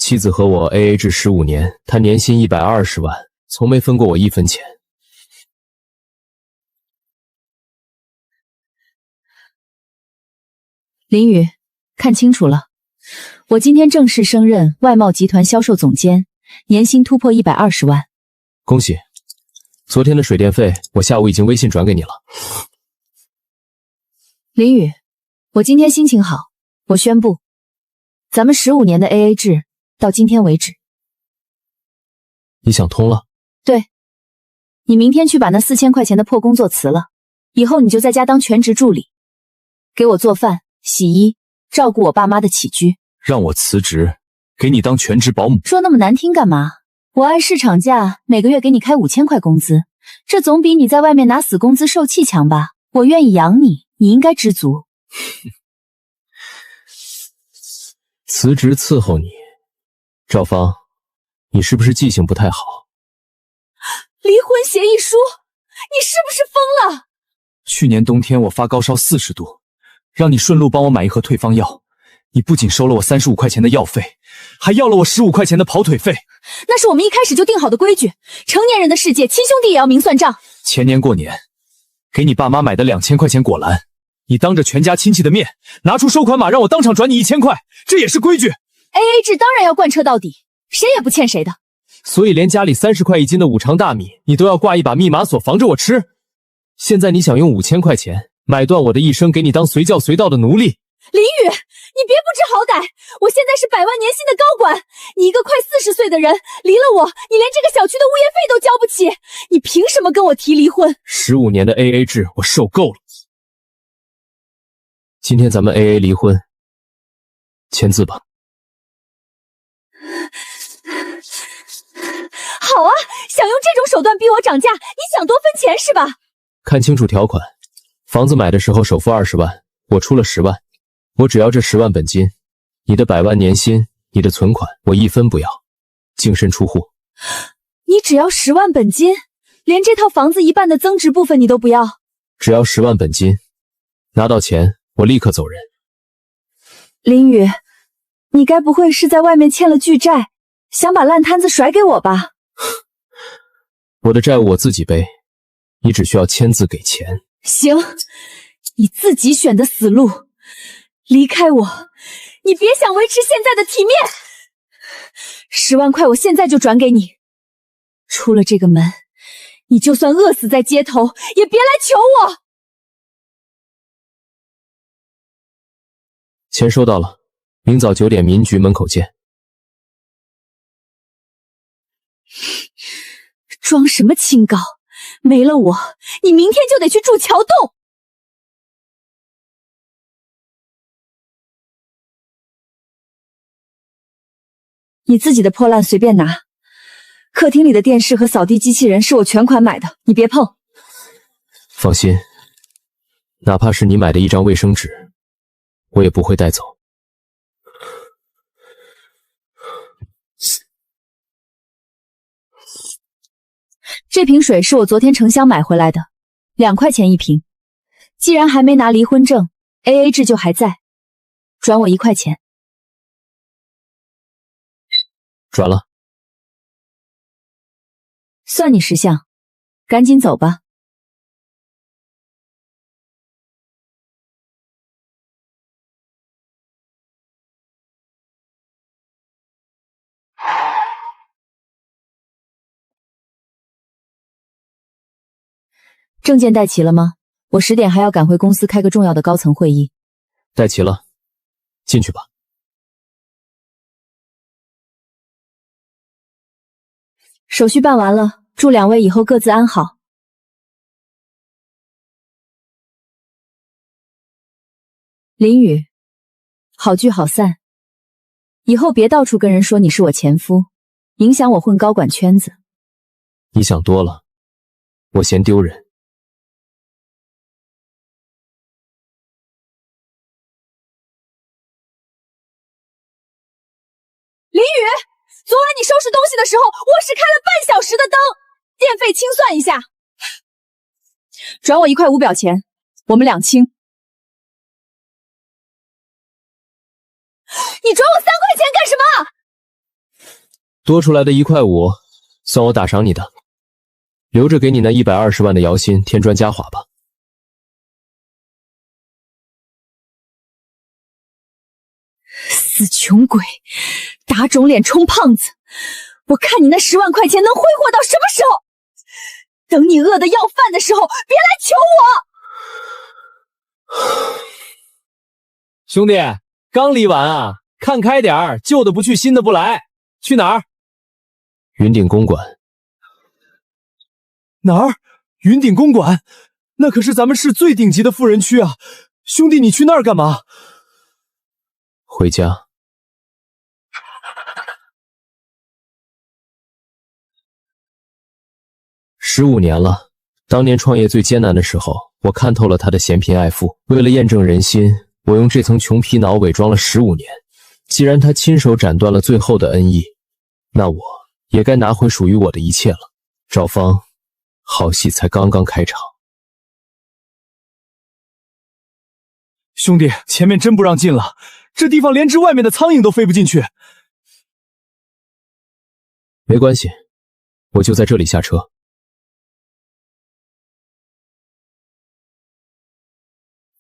妻子和我 AA 制15年，她年薪120万，从没分过我1分钱。林宇，看清楚了，我今天正式升任外贸集团销售总监，年薪突破120万。恭喜！昨天的水电费我下午已经微信转给你了。林宇，我今天心情好，我宣布，咱们15年的 AA 制到今天为止。你想通了？对，你明天去把那4000块钱的破工作辞了，以后你就在家当全职助理，给我做饭、洗衣，照顾我爸妈的起居。让我辞职，给你当全职保姆？说那么难听干嘛？我按市场价每个月给你开5000块工资，这总比你在外面拿死工资受气强吧？我愿意养你，你应该知足。辞职伺候你，赵芳，你是不是记性不太好？离婚协议书，你是不是疯了？去年冬天我发高烧40度，让你顺路帮我买一盒退方药，你不仅收了我35块钱的药费，还要了我15块钱的跑腿费。那是我们一开始就定好的规矩，成年人的世界，亲兄弟也要明算账。前年过年，给你爸妈买的2000块钱果篮，你当着全家亲戚的面拿出收款码让我当场转你1000块，这也是规矩。AA 制当然要贯彻到底，谁也不欠谁的。所以连家里30块1斤的五常大米，你都要挂一把密码锁防着我吃。现在你想用5000块钱买断我的一生，给你当随叫随到的奴隶？林宇，你别不知好歹，我现在是100万年薪的高管，你一个快40岁的人，离了我，你连这个小区的物业费都交不起，你凭什么跟我提离婚？15年的 AA 制我受够了，今天咱们 AA 离婚，签字吧。好啊，想用这种手段逼我涨价，你想多分钱是吧？看清楚条款，房子买的时候首付20万，我出了10万，我只要这10万本金，你的100万年薪，你的存款我1分不要，净身出户。你只要10万本金，连这套房子1半的增值部分你都不要？只要10万本金，拿到钱我立刻走人。林宇，你该不会是在外面欠了巨债，想把烂摊子甩给我吧？我的债务我自己背，你只需要签字给钱。行，你自己选的死路，离开我，你别想维持现在的体面。10万块我现在就转给你，出了这个门，你就算饿死在街头，也别来求我。钱收到了，明早9点民局门口见。装什么清高？没了我，你明天就得去住桥洞。你自己的破烂随便拿，客厅里的电视和扫地机器人是我全款买的，你别碰。放心，哪怕是你买的一张卫生纸，我也不会带走。这瓶水是我昨天城乡买回来的，2块钱一瓶。既然还没拿离婚证 ，AA 制就还在，转我1块钱。转了。算你识相，赶紧走吧。证件带齐了吗？我10点还要赶回公司开个重要的高层会议。带齐了，进去吧。手续办完了，祝2位以后各自安好。林宇，好聚好散，以后别到处跟人说你是我前夫，影响我混高管圈子。你想多了，我嫌丢人。林宇，昨晚你收拾东西的时候，卧室开了半小时的灯，电费清算一下，转我1块5表钱，我们2清。你转我3块钱干什么？多出来的1.5块算我打赏你的，留着给你那120万的姚鑫添砖加瓦吧。死穷鬼，打肿脸充胖子，我看你那10万块钱能挥霍到什么时候？等你饿得要饭的时候，别来求我！兄弟，刚离完啊，看开点儿，旧的不去，新的不来。去哪儿？云顶公馆。哪儿？云顶公馆？那可是咱们市最顶级的富人区啊！兄弟，你去那儿干嘛？回家。15年了，当年创业最艰难的时候，我看透了他的嫌贫爱富。为了验证人心，我用这层穷皮囊伪装了15年。既然他亲手斩断了最后的恩义，那我也该拿回属于我的一切了。赵芳，好戏才刚刚开场。兄弟，前面真不让进了，这地方连只外面的苍蝇都飞不进去。没关系，我就在这里下车。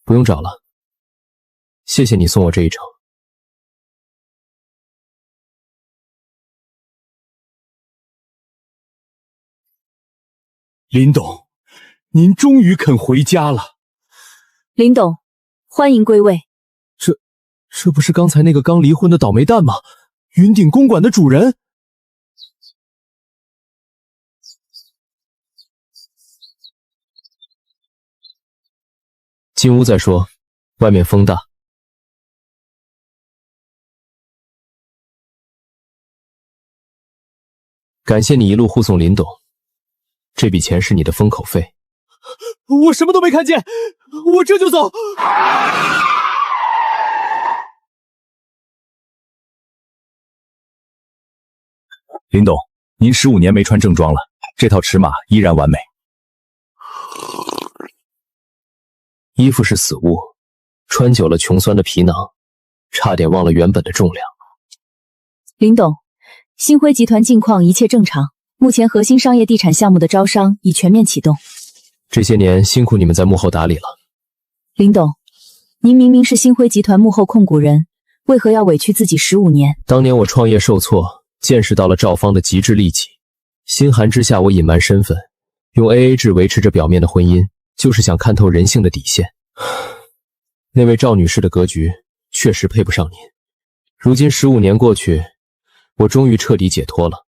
不用找了，谢谢你送我这一程。林董，您终于肯回家了。林董，欢迎归位。这不是刚才那个刚离婚的倒霉蛋吗？云顶公馆的主人。进屋再说，外面风大。感谢你一路护送林董，这笔钱是你的封口费。我什么都没看见，我这就走。林董，您15年没穿正装了，这套尺码依然完美。衣服是死物，穿久了穷酸的皮囊，差点忘了原本的重量。林董，星辉集团近况一切正常，目前核心商业地产项目的招商已全面启动。这些年辛苦你们在幕后打理了。林董，您明明是星辉集团幕后控股人，为何要委屈自己15年？当年我创业受挫，见识到了赵芳的极致利己，心寒之下我隐瞒身份，用 AA 制维持着表面的婚姻，就是想看透人性的底线。那位赵女士的格局确实配不上您。如今15年过去，我终于彻底解脱了。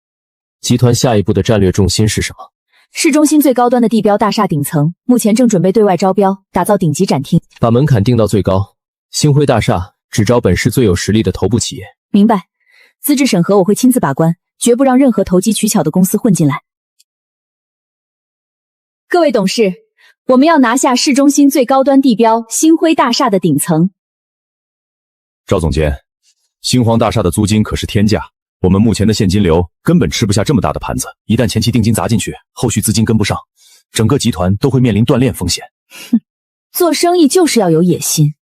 集团下一步的战略重心是什么？市中心最高端的地标大厦顶层，目前正准备对外招标，打造顶级展厅。把门槛定到最高，星辉大厦只招本市最有实力的头部企业。明白，资质审核我会亲自把关，绝不让任何投机取巧的公司混进来。各位董事，我们要拿下市中心最高端地标星辉大厦的顶层。赵总监，星煌大厦的租金可是天价，我们目前的现金流根本吃不下这么大的盘子，一旦前期定金砸进去，后续资金跟不上，整个集团都会面临断链风险。哼，做生意就是要有野心，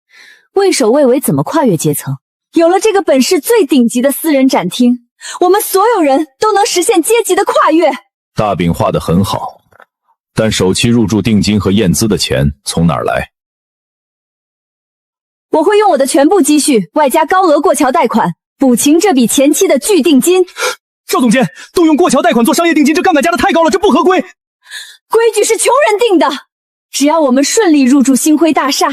畏首畏尾怎么跨越阶层？有了这个本市最顶级的私人展厅，我们所有人都能实现阶级的跨越。大饼画得很好，但首期入驻定金和验资的钱从哪儿来？我会用我的全部积蓄，外加高额过桥贷款，补齐这笔前期的巨定金。赵总监，动用过桥贷款做商业定金，这杠杆加的太高了，这不合规。规矩是穷人定的，只要我们顺利入驻星辉大厦，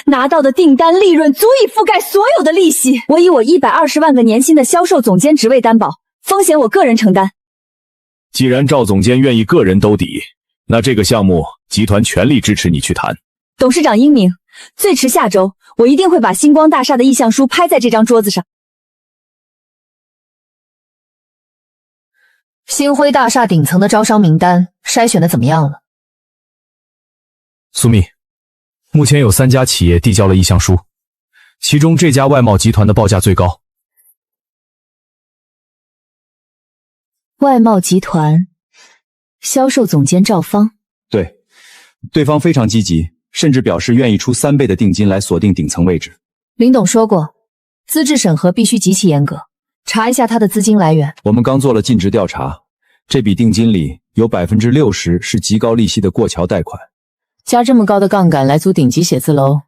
拿到的订单利润足以覆盖所有的利息。我以我120万个年薪的销售总监职位担保，风险我个人承担。既然赵总监愿意个人兜底，那这个项目集团全力支持你去谈。董事长英明，最迟下周我一定会把星光大厦的意向书拍在这张桌子上。星辉大厦顶层的招商名单筛选的怎么样了？苏密，目前有3家企业递交了意向书，其中这家外贸集团的报价最高。外贸集团销售总监赵芳。对，对方非常积极，甚至表示愿意出3倍的定金来锁定顶层位置。林董说过，资质审核必须极其严格，查一下他的资金来源。我们刚做了尽职调查，这笔定金里有60%是极高利息的过桥贷款。加这么高的杠杆来租顶级写字楼，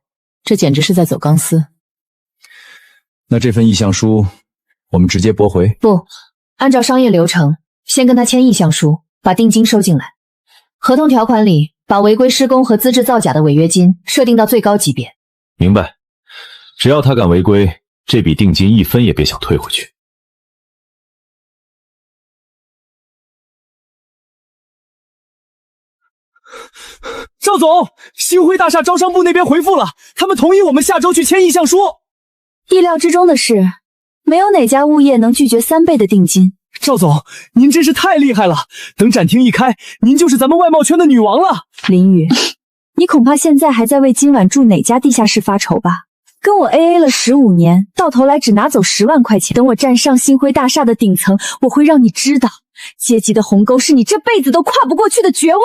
这简直是在走钢丝。那这份意向书，我们直接驳回？不，按照商业流程，先跟他签意向书，把定金收进来。合同条款里把违规施工和资质造假的违约金设定到最高级别。明白。只要他敢违规，这笔定金1分也别想退回去。赵总，星辉大厦招商部那边回复了，他们同意我们下周去签意向书。意料之中的是，没有哪家物业能拒绝3倍的定金。赵总，您真是太厉害了！等展厅一开，您就是咱们外贸圈的女王了。林宇，你恐怕现在还在为今晚住哪家地下室发愁吧？跟我 AA 了15年，到头来只拿走10万块钱。等我站上星辉大厦的顶层，我会让你知道，阶级的鸿沟是你这辈子都跨不过去的绝望。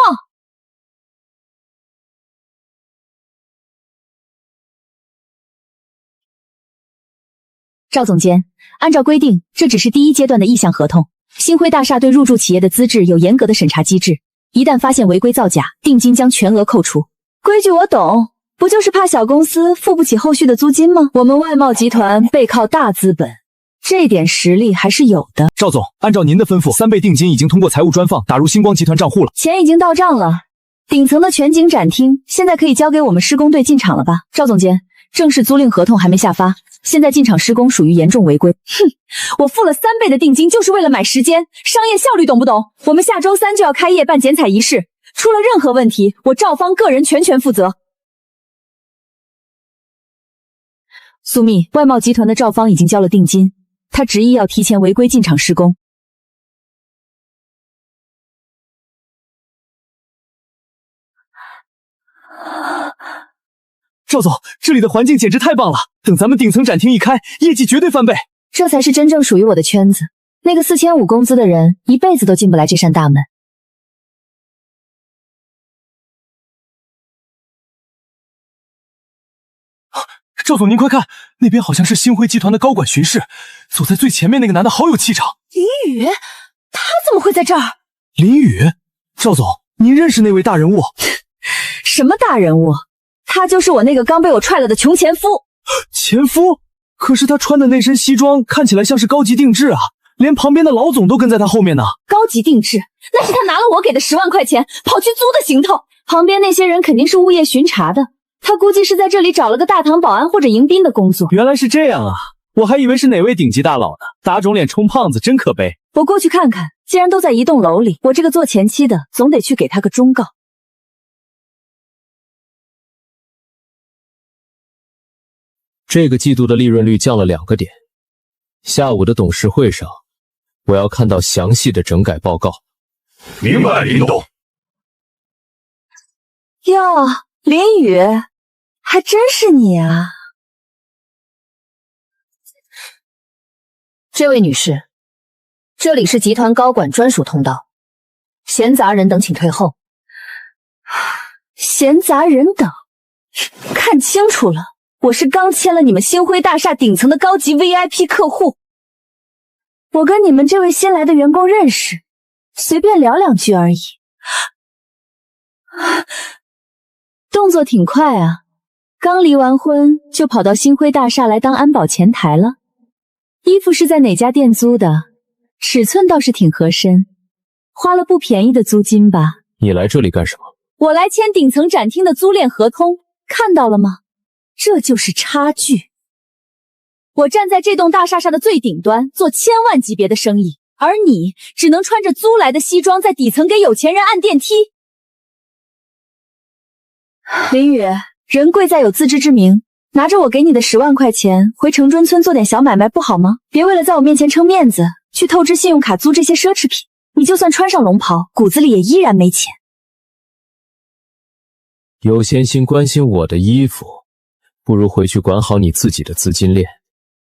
赵总监，按照规定，这只是第1阶段的意向合同。星辉大厦对入驻企业的资质有严格的审查机制，一旦发现违规造假，定金将全额扣除。规矩我懂，不就是怕小公司付不起后续的租金吗？我们外贸集团背靠大资本，这点实力还是有的。赵总，按照您的吩咐，3倍定金已经通过财务专放打入星光集团账户了，钱已经到账了。顶层的全景展厅现在可以交给我们施工队进场了吧？赵总监，正式租赁合同还没下发，现在进场施工属于严重违规。哼，我付了3倍的定金就是为了买时间，商业效率懂不懂？我们下周3就要开业办剪彩仪式，出了任何问题，我赵方个人全权负责。苏蜜，外贸集团的赵方已经交了定金，他执意要提前违规进场施工。赵总，这里的环境简直太棒了，等咱们顶层展厅一开，业绩绝对翻倍。这才是真正属于我的圈子，那个4500工资的人一辈子都进不来这扇大门。赵总您快看，那边好像是星辉集团的高管巡视，走在最前面那个男的好有气场。林宇，他怎么会在这儿？林宇，赵总，您认识那位大人物？什么大人物？他就是我那个刚被我踹了的穷前夫。前夫？可是他穿的那身西装看起来像是高级定制啊，连旁边的老总都跟在他后面呢。高级定制？那是他拿了我给的10万块钱跑去租的行头。旁边那些人肯定是物业巡查的，他估计是在这里找了个大堂保安或者迎宾的工作。原来是这样啊，我还以为是哪位顶级大佬呢。打肿脸充胖子真可悲。我过去看看，既然都在一栋楼里，我这个做前妻的总得去给他个忠告。这个季度的利润率降了2个点。下午的董事会上，我要看到详细的整改报告。明白，林董。哟，林宇，还真是你啊！这位女士，这里是集团高管专属通道，闲杂人等请退后。闲杂人等，看清楚了，我是刚签了你们星辉大厦顶层的高级 VIP 客户。我跟你们这位新来的员工认识，随便聊2句而已。动作挺快啊，刚离完婚就跑到星辉大厦来当安保前台了。衣服是在哪家店租的？尺寸倒是挺合身，花了不便宜的租金吧？你来这里干什么？我来签顶层展厅的租赁合同，看到了吗？这就是差距。我站在这栋大厦上的最顶端，做1000万级别的生意，而你只能穿着租来的西装在底层给有钱人按电梯。林宇，人贵在有自知之明，拿着我给你的10万块钱回城中村做点小买卖不好吗？别为了在我面前撑面子，去透支信用卡租这些奢侈品。你就算穿上龙袍，骨子里也依然没钱。有闲心关心我的衣服，不如回去管好你自己的资金链。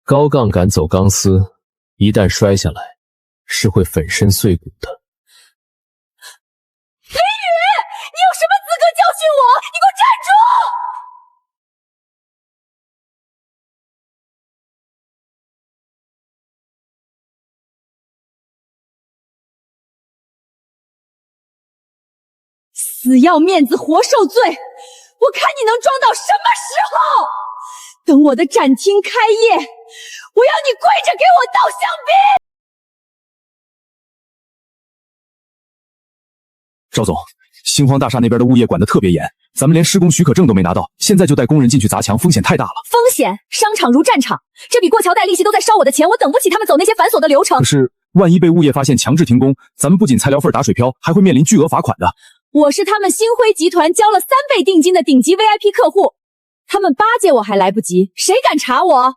高杠杆走钢丝，一旦摔下来，是会粉身碎骨的。林宇，你有什么资格教训我？你给我站住！死要面子活受罪，我看你能装到什么时候？等我的展厅开业，我要你跪着给我倒香槟！赵总，星荒大厦那边的物业管得特别严，咱们连施工许可证都没拿到，现在就带工人进去砸墙，风险太大了。风险？商场如战场，这笔过桥贷利息都在烧我的钱，我等不起他们走那些繁琐的流程。可是万一被物业发现强制停工，咱们不仅材料费打水漂，还会面临巨额罚款的。我是他们星辉集团交了3倍定金的顶级 VIP 客户，他们巴结我还来不及，谁敢查我？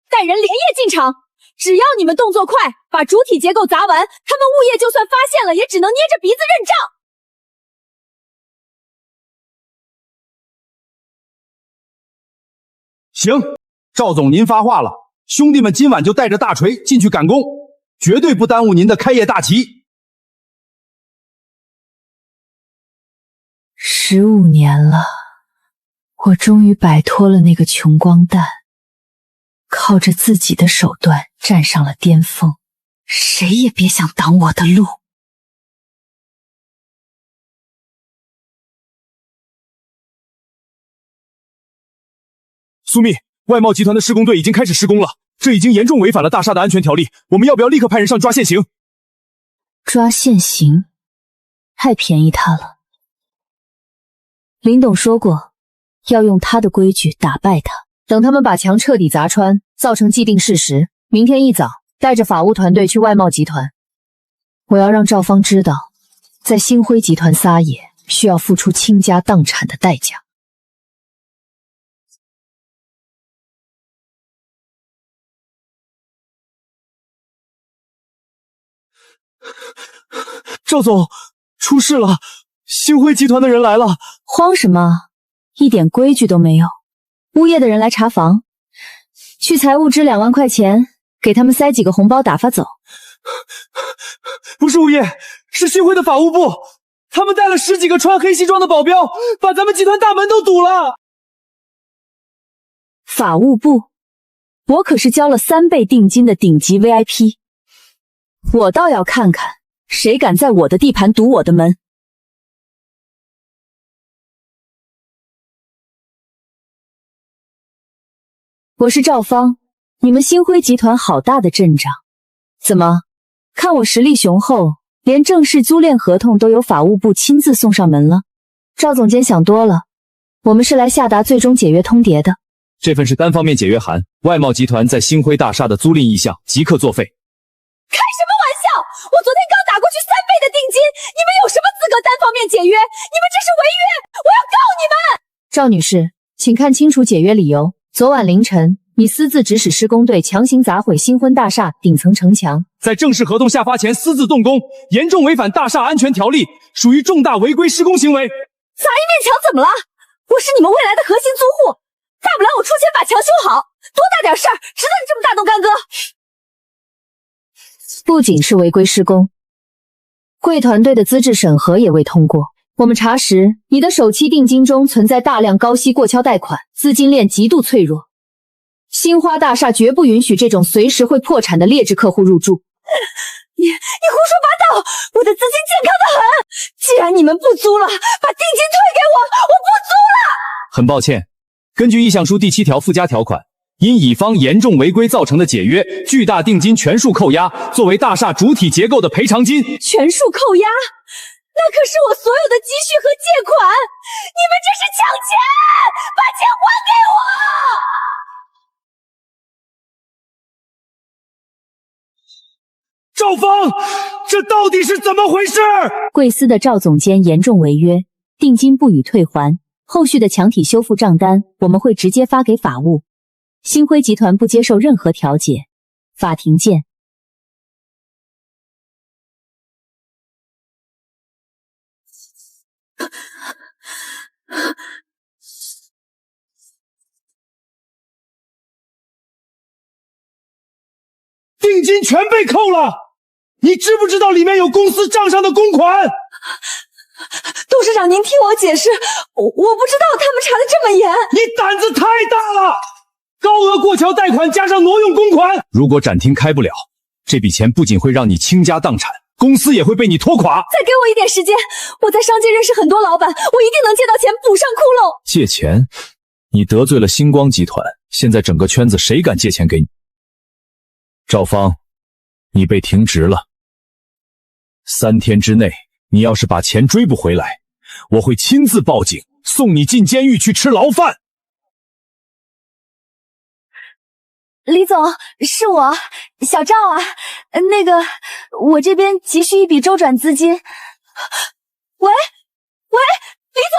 带人连夜进场，只要你们动作快，把主体结构砸完，他们物业就算发现了，也只能捏着鼻子认账。行，赵总您发话了，兄弟们今晚就带着大锤进去赶工，绝对不耽误您的开业大旗。15年了，我终于摆脱了那个穷光蛋，靠着自己的手段站上了巅峰，谁也别想挡我的路。苏密，外贸集团的施工队已经开始施工了，这已经严重违反了大厦的安全条例，我们要不要立刻派人上去抓现行？抓现行？太便宜他了。林董说过，要用他的规矩打败他。等他们把墙彻底砸穿，造成既定事实，明天一早带着法务团队去外贸集团。我要让赵芳知道，在星辉集团撒野需要付出倾家荡产的代价。赵总，出事了！星辉集团的人来了！慌什么？一点规矩都没有！物业的人来查房，去财务支2万块钱，给他们塞几个红包打发走。不是物业，是星辉的法务部，他们带了10几个穿黑西装的保镖，把咱们集团大门都堵了。法务部？我可是交了3倍定金的顶级 VIP， 我倒要看看谁敢在我的地盘堵我的门。我是赵芳，你们星辉集团好大的阵仗，怎么看我实力雄厚，连正式租赁合同都由法务部亲自送上门了？赵总监想多了，我们是来下达最终解约通牒的。这份是单方面解约函，外贸集团在星辉大厦的租赁意向即刻作废。开什么玩笑！我昨天刚打过去3倍的定金，你们有什么资格单方面解约？你们这是违约，我要告你们！赵女士，请看清楚解约理由。昨晚凌晨，你私自指使施工队强行砸毁星辉大厦顶层城墙，在正式合同下发前私自动工，严重违反大厦安全条例，属于重大违规施工行为。砸一面墙怎么了？我是你们未来的核心租户，大不了我出钱把墙修好，多大点事儿，值得你这么大动干戈？不仅是违规施工，贵团队的资质审核也未通过。我们查实，你的首期定金中存在大量高息过桥贷款，资金链极度脆弱。星花大厦绝不允许这种随时会破产的劣质客户入住。你胡说八道！我的资金健康得很。既然你们不租了，把定金退给我，我不租了。很抱歉，根据意向书第7条附加条款，因乙方严重违规造成的解约，巨大定金全数扣押，作为大厦主体结构的赔偿金。全数扣押？那可是我所有的积蓄和借款，你们这是抢钱！把钱还给我！赵芳，这到底是怎么回事？贵司的赵总监严重违约，定金不予退还，后续的墙体修复账单我们会直接发给法务。星辉集团不接受任何调解，法庭见。定金全被扣了，你知不知道里面有公司账上的公款？董事长，您听我解释，我不知道他们查得这么严。你胆子太大了！高额过桥贷款加上挪用公款，如果展厅开不了，这笔钱不仅会让你倾家荡产，公司也会被你拖垮。再给我一点时间，我在商界认识很多老板，我一定能借到钱补上窟窿。借钱？你得罪了星光集团，现在整个圈子谁敢借钱给你？赵芳，你被停职了。3天之内，你要是把钱追不回来，我会亲自报警，送你进监狱去吃牢饭。李总，是我，小赵啊。那个，我这边急需一笔周转资金。喂，李总，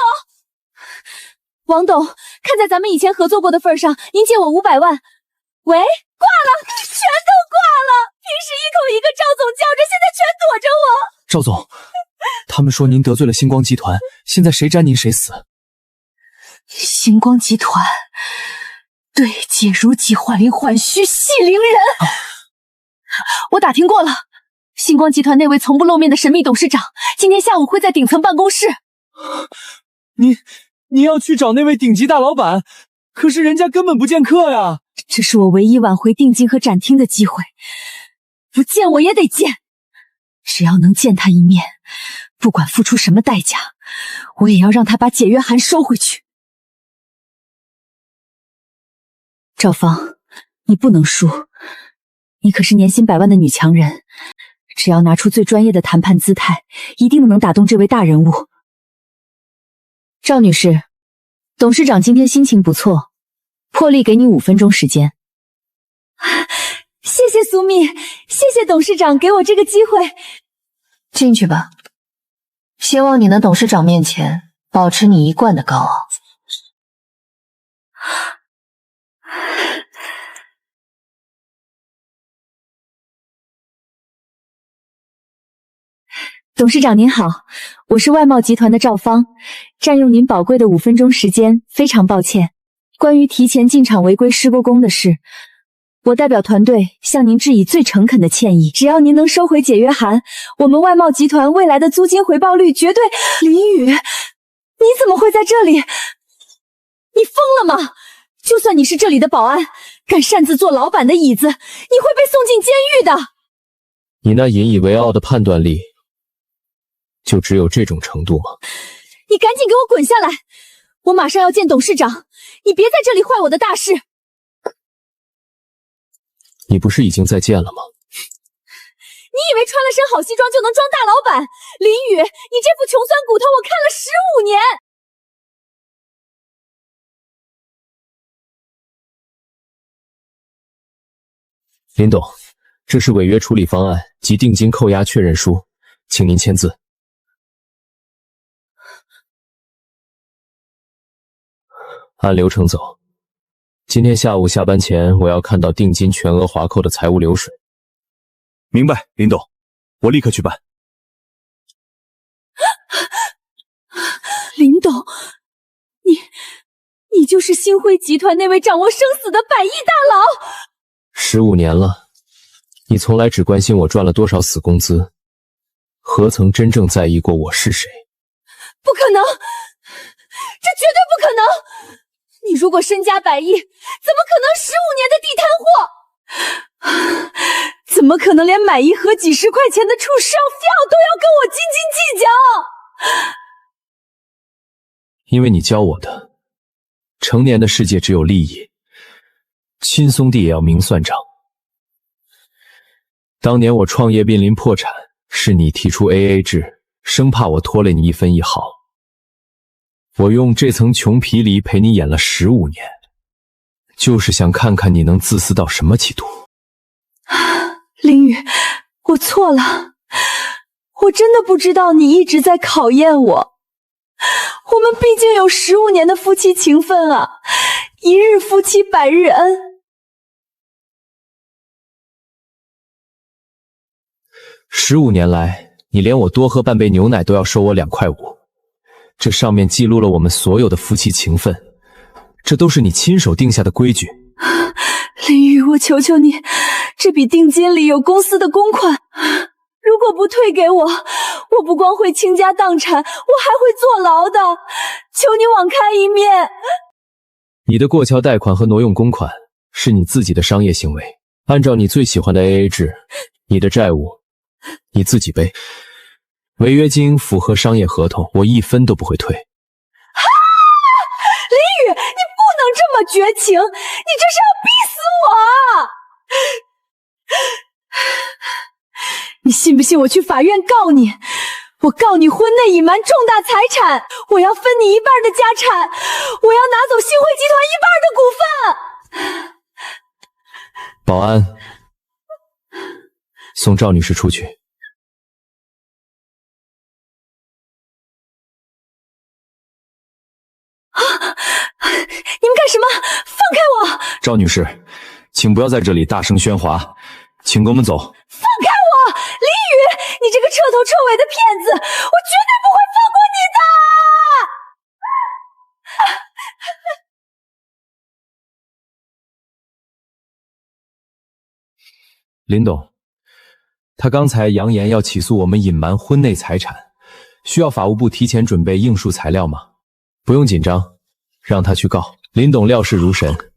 王董，看在咱们以前合作过的份上，您借我500万。喂，挂了，全都挂了。平时一口一个赵总叫着，现在全躲着我。赵总，他们说您得罪了星光集团，现在谁沾您谁死。星光集团对解如己，幻灵幻虚，系灵人。我打听过了，星光集团那位从不露面的神秘董事长，今天下午会在顶层办公室。您要去找那位顶级大老板，可是人家根本不见客呀。这是我唯一挽回定金和展厅的机会，不见我也得见。只要能见他一面，不管付出什么代价，我也要让他把解约函收回去。赵芳，你不能输，你可是年薪100万的女强人，只要拿出最专业的谈判姿态，一定能打动这位大人物。赵女士，董事长今天心情不错，破例给你5分钟时间。谢谢苏蜜，谢谢董事长给我这个机会。进去吧，希望你能董事长面前保持你一贯的高傲。董事长您好，我是外贸集团的赵芳，占用您宝贵的5分钟时间，非常抱歉。关于提前进场违规施过工的事，我代表团队向您致以最诚恳的歉意。只要您能收回解约函，我们外贸集团未来的租金回报率绝对……林雨，你怎么会在这里？你疯了吗？就算你是这里的保安，敢擅自坐老板的椅子，你会被送进监狱的。你那引以为傲的判断力，就只有这种程度吗？你赶紧给我滚下来！我马上要见董事长，你别在这里坏我的大事。你不是已经在见了吗？你以为穿了身好西装就能装大老板？林雨，你这副穷酸骨头我看了15年。林董，这是违约处理方案及定金扣押确认书，请您签字。按流程走，今天下午下班前，我要看到定金全额划扣的财务流水。明白，林董，我立刻去办。林董，你就是星辉集团那位掌握生死的百亿大佬。15年了，你从来只关心我赚了多少死工资，何曾真正在意过我是谁？不可能，这绝对不可能！你如果身家100亿，怎么可能15年的地摊货？怎么可能连买一盒几十块钱的畜生票都要跟我斤斤计较？因为你教我的，成年的世界只有利益，亲兄弟也要明算账。当年我创业濒临破产，是你提出 AA 制，生怕我拖累你1分1毫。我用这层穷皮梨陪你演了15年，就是想看看你能自私到什么程度。林雨，我错了，我真的不知道你一直在考验我。我们毕竟有15年的夫妻情分啊，一日夫妻百日恩。15年来，你连我多喝半杯牛奶都要收我2.5块，这上面记录了我们所有的夫妻情分，这都是你亲手定下的规矩。林雨，我求求你，这笔定金里有公司的公款，如果不退给我，我不光会倾家荡产，我还会坐牢的。求你网开一面。你的过桥贷款和挪用公款是你自己的商业行为，按照你最喜欢的 AA 制，你的债务你自己背。违约金符合商业合同，我1分都不会退。林雨，你不能这么绝情，你这是要逼死我啊！你信不信我去法院告你？我告你婚内隐瞒重大财产，我要分你1半的家产，我要拿走星辉集团1半的股份。保安，送赵女士出去。你们干什么？放开我！赵女士，请不要在这里大声喧哗，请跟我们走。放开我！林雨，你这个彻头彻尾的骗子，我绝对不会放过你的！林董，他刚才扬言要起诉我们隐瞒婚内财产，需要法务部提前准备应述材料吗？不用紧张，让他去告。林董料事如神，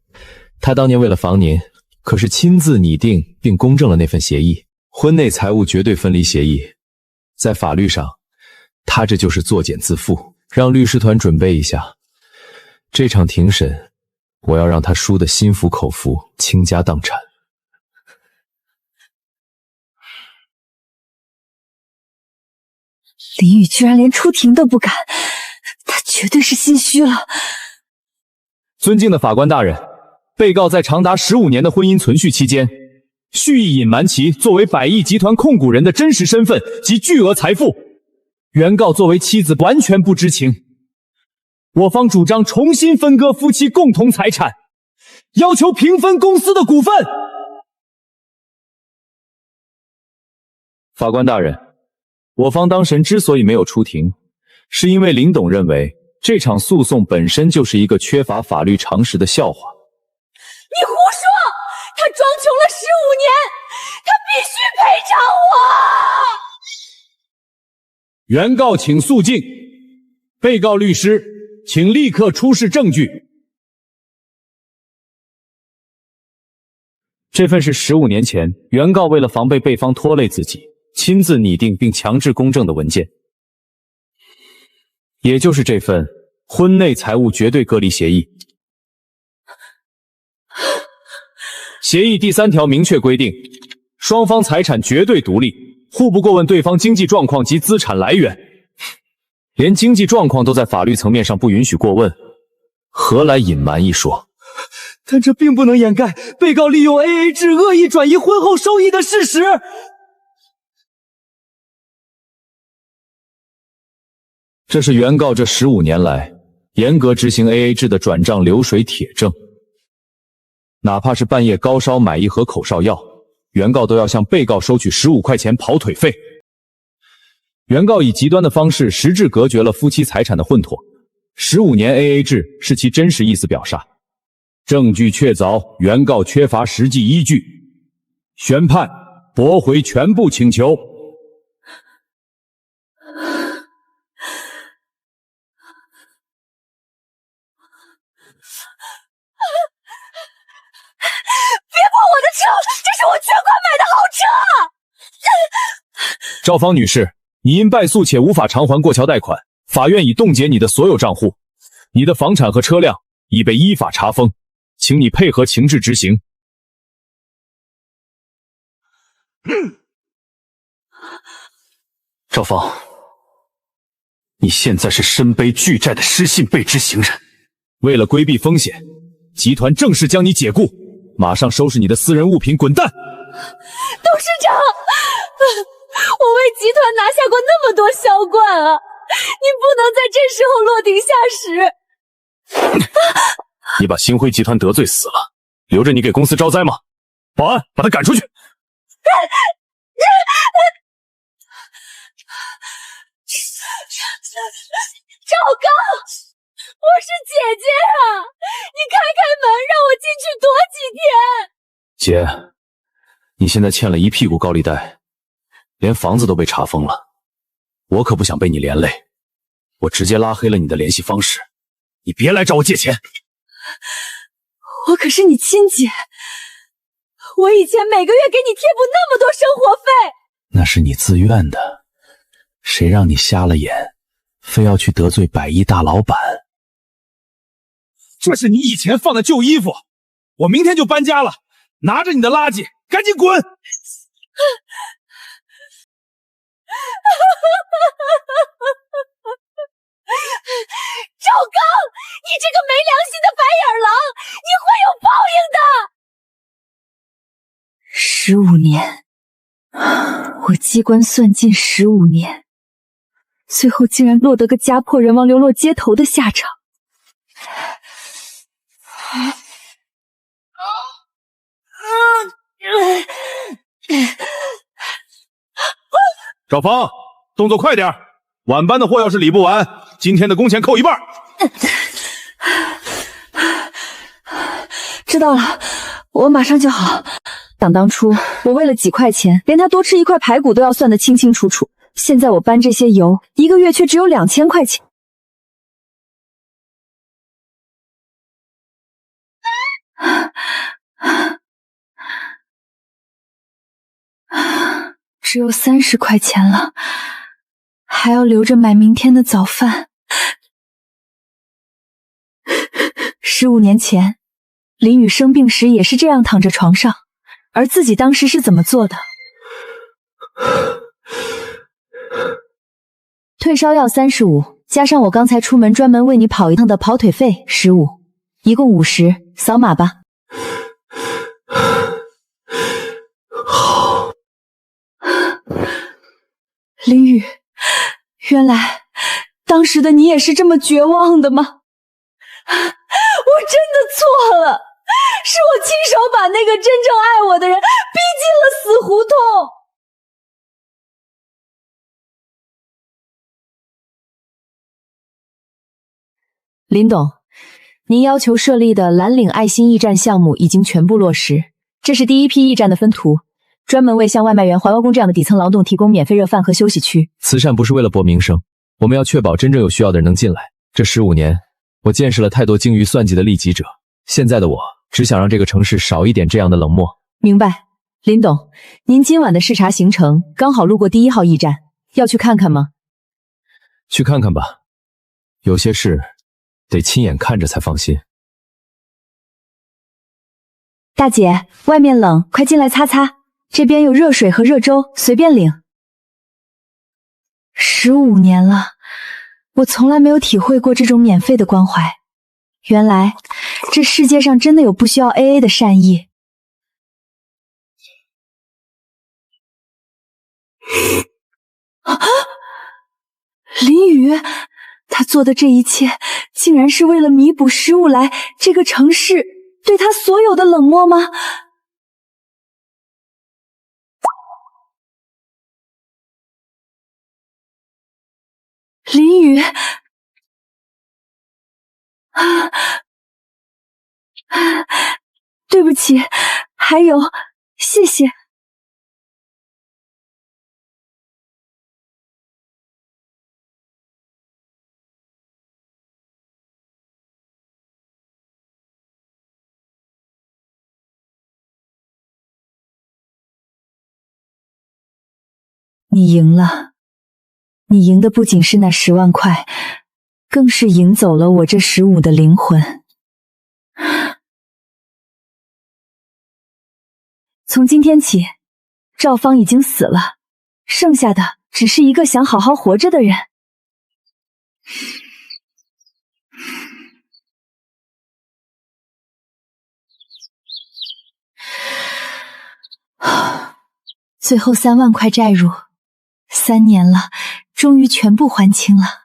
他当年为了防您，可是亲自拟定并公证了那份协议，婚内财务绝对分离协议。在法律上，他这就是作茧自缚。让律师团准备一下，这场庭审，我要让他输得心服口服，倾家荡产。林雨居然连出庭都不敢，他绝对是心虚了。尊敬的法官大人，被告在长达15年的婚姻存续期间，蓄意隐瞒其作为百亿集团控股人的真实身份及巨额财富，原告作为妻子完全不知情。我方主张重新分割夫妻共同财产，要求平分公司的股份。法官大人，我方当事人之所以没有出庭，是因为林董认为这场诉讼本身就是一个缺乏法律常识的笑话。你胡说！他装穷了15年，他必须赔偿我！原告请肃静，被告律师请立刻出示证据。这份是15年前原告为了防备被方拖累自己，亲自拟定并强制公证的文件，也就是这份婚内财务绝对割离协议。协议第3条明确规定，双方财产绝对独立，互不过问对方经济状况及资产来源，连经济状况都在法律层面上不允许过问，何来隐瞒一说？但这并不能掩盖被告利用 AA 制恶意转移婚后收益的事实。这是原告这15年来严格执行 AA 制的转账流水铁证。哪怕是半夜高烧买一盒口哨药，原告都要向被告收取15块钱跑腿费。原告以极端的方式实质隔绝了夫妻财产的混妥，15年 AA 制是其真实意思表煞，证据确凿，原告缺乏实际依据，宣判驳回全部请求。别碰我的车，这是我全款买的好车！赵芳女士，你因败诉且无法偿还过桥贷款，法院已冻结你的所有账户，你的房产和车辆已被依法查封，请你配合情治执行。赵芳，你现在是身背巨债的失信被执行人，为了规避风险，集团正式将你解雇，马上收拾你的私人物品，滚蛋！董事长，我为集团拿下过那么多销冠啊，你不能在这时候落井下石。你把星辉集团得罪死了，留着你给公司招灾吗？保安，把他赶出去！赵刚，我是姐姐啊，你开开门让我进去躲几天。姐，你现在欠了一屁股高利贷，连房子都被查封了，我可不想被你连累，我直接拉黑了你的联系方式，你别来找我借钱。我可是你亲姐，我以前每个月给你贴补那么多生活费。那那是你自愿的，谁让你瞎了眼，非要去得罪百亿大老板？这是你以前放的旧衣服，我明天就搬家了，拿着你的垃圾赶紧滚！赵刚，你这个没良心的白眼狼，你会有报应的！15年，我机关算尽15年，最后竟然落得个家破人亡、流落街头的下场。赵芳，动作快点，晚班的货要是理不完，今天的工钱扣一半。知道了，我马上就好。想当初我为了几块钱，连他多吃一块排骨都要算得清清楚楚，现在我搬这些油，一个月却只有2000块钱。只有30块钱了，还要留着买明天的早饭。15年前，林雨生病时也是这样躺着床上，而自己当时是怎么做的？退烧药35，加上我刚才出门专门为你跑一趟的跑腿费15，一共50，扫码吧。好。林雨，原来当时的你也是这么绝望的吗？我真的错了，是我亲手把那个真正爱我的人逼进了死胡同。林董，您要求设立的蓝岭爱心驿站项目已经全部落实，这是第一批驿站的分图，专门为像外卖员、环卫工这样的底层劳动提供免费热饭和休息区。慈善不是为了博名声，我们要确保真正有需要的人能进来。这15年，我见识了太多精于算计的利己者，现在的我只想让这个城市少一点这样的冷漠。明白。林董，您今晚的视察行程刚好路过第1号驿站，要去看看吗？去看看吧，有些事得亲眼看着才放心。大姐，外面冷，快进来擦擦，这边有热水和热粥，随便领。15年了，我从来没有体会过这种免费的关怀。原来这世界上真的有不需要 AA 的善意。林雨，他做的这一切竟然是为了弥补15来这个城市对他所有的冷漠吗？林雨，对不起，还有，谢谢。你赢了，你赢的不仅是那10万块，更是赢走了我这15的灵魂。从今天起，赵芳已经死了，剩下的只是一个想好好活着的人。最后3万块债务，3年了，终于全部还清了。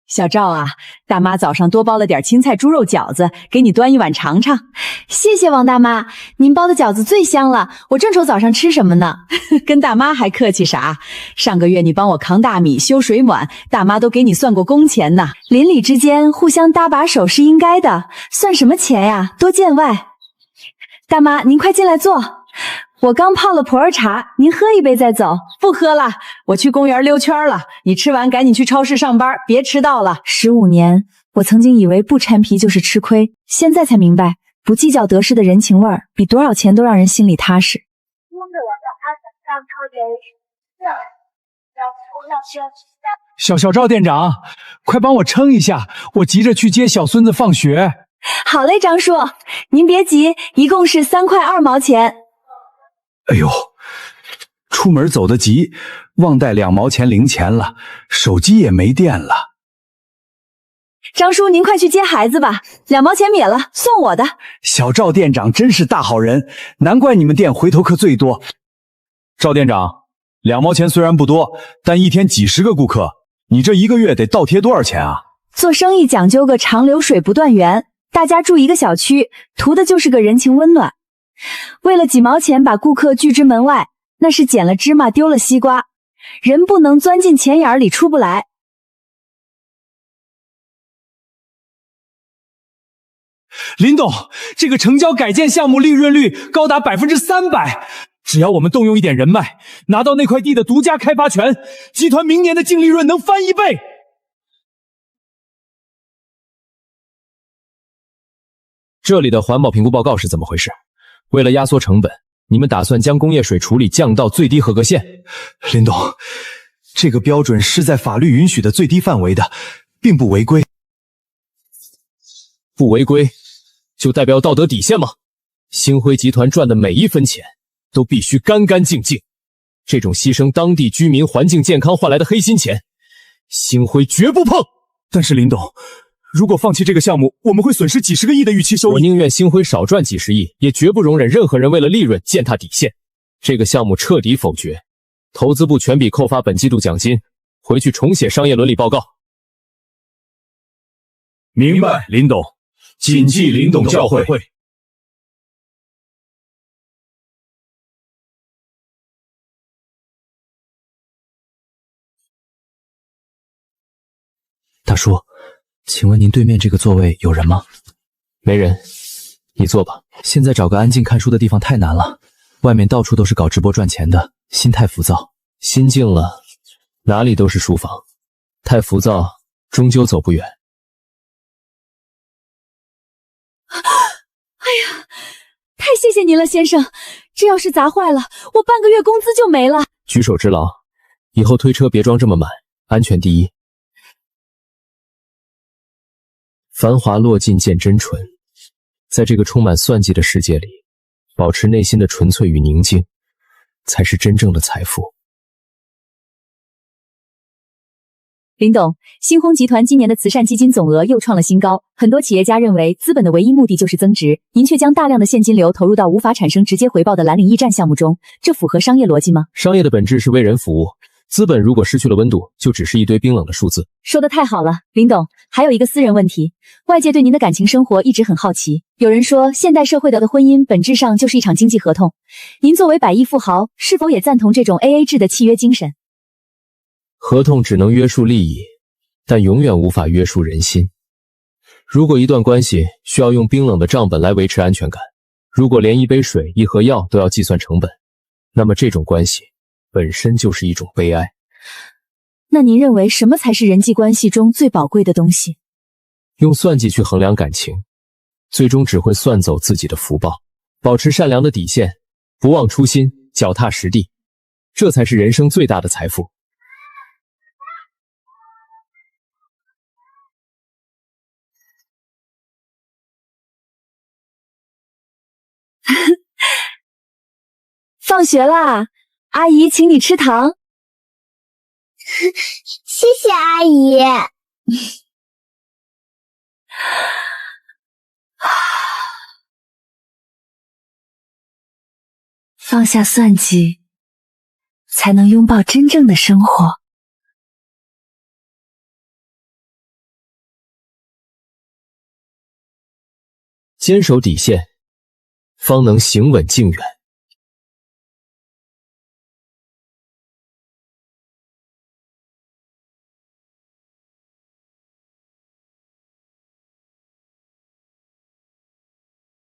小赵啊，大妈早上多包了点青菜猪肉饺子，给你端一碗尝尝。谢谢王大妈，您包的饺子最香了，我正愁早上吃什么呢。跟大妈还客气啥？上个月你帮我扛大米、修水暖，大妈都给你算过工钱呢。邻里之间互相搭把手是应该的，算什么钱呀，多见外。大妈，您快进来坐。我刚泡了普洱茶，您喝一杯再走。不喝了，我去公园溜圈了。你吃完赶紧去超市上班，别迟到了。15年，我曾经以为不掺皮就是吃亏，现在才明白，不计较得失的人情味儿，比多少钱都让人心里踏实。小赵店长，快帮我称一下，我急着去接小孙子放学。好嘞，张叔，您别急，一共是3块2毛钱。哎呦，出门走得急，忘带2毛钱零钱了，手机也没电了。张叔，您快去接孩子吧，2毛钱免了，算我的。小赵店长真是大好人，难怪你们店回头客最多。赵店长，2毛钱虽然不多，但一天几十个顾客，你这1个月得倒贴多少钱啊？做生意讲究个长流水不断源，大家住一个小区，图的就是个人情温暖。为了几毛钱把顾客拒之门外，那是捡了芝麻丢了西瓜，人不能钻进钱眼里出不来。林董，这个成交改建项目利润率高达300%，只要我们动用一点人脉，拿到那块地的独家开发权，集团明年的净利润能翻1倍。这里的环保评估报告是怎么回事？为了压缩成本，你们打算将工业水处理降到最低合格线？林董，这个标准是在法律允许的最低范围的，并不违规。不违规，就代表道德底线吗？星辉集团赚的每一分钱都必须干干净净，这种牺牲当地居民环境健康换来的黑心钱，星辉绝不碰。但是林董，如果放弃这个项目，我们会损失几十个亿的预期收益。我宁愿星辉少赚几十亿，也绝不容忍任何人为了利润践踏底线。这个项目彻底否决，投资部全笔扣发本季度奖金，回去重写商业伦理报告。明白，林董，谨记林董教诲。大叔，请问您对面这个座位有人吗？没人，你坐吧。现在找个安静看书的地方太难了，外面到处都是搞直播赚钱的，心太浮躁。心静了，哪里都是书房。太浮躁，终究走不远。哎呀，太谢谢您了，先生，这要是砸坏了，我半个月工资就没了。举手之劳，以后推车别装这么满，安全第一。繁华落尽见真纯，在这个充满算计的世界里，保持内心的纯粹与宁静，才是真正的财富。林董，星辉集团今年的慈善基金总额又创了新高，很多企业家认为资本的唯一目的就是增值，您却将大量的现金流投入到无法产生直接回报的蓝领驿站项目中，这符合商业逻辑吗？商业的本质是为人服务，资本如果失去了温度，就只是一堆冰冷的数字。说得太好了，林董，还有一个私人问题，外界对您的感情生活一直很好奇。有人说，现代社会的婚姻本质上就是一场经济合同，您作为百亿富豪，是否也赞同这种 AA 制的契约精神？合同只能约束利益，但永远无法约束人心。如果一段关系需要用冰冷的账本来维持安全感，如果连一杯水、一盒药都要计算成本，那么这种关系本身就是一种悲哀。那您认为什么才是人际关系中最宝贵的东西？用算计去衡量感情，最终只会算走自己的福报。保持善良的底线，不忘初心，脚踏实地，这才是人生最大的财富。放学啦，阿姨请你吃糖。谢谢阿姨。放下算计，才能拥抱真正的生活。坚守底线，方能行稳致远。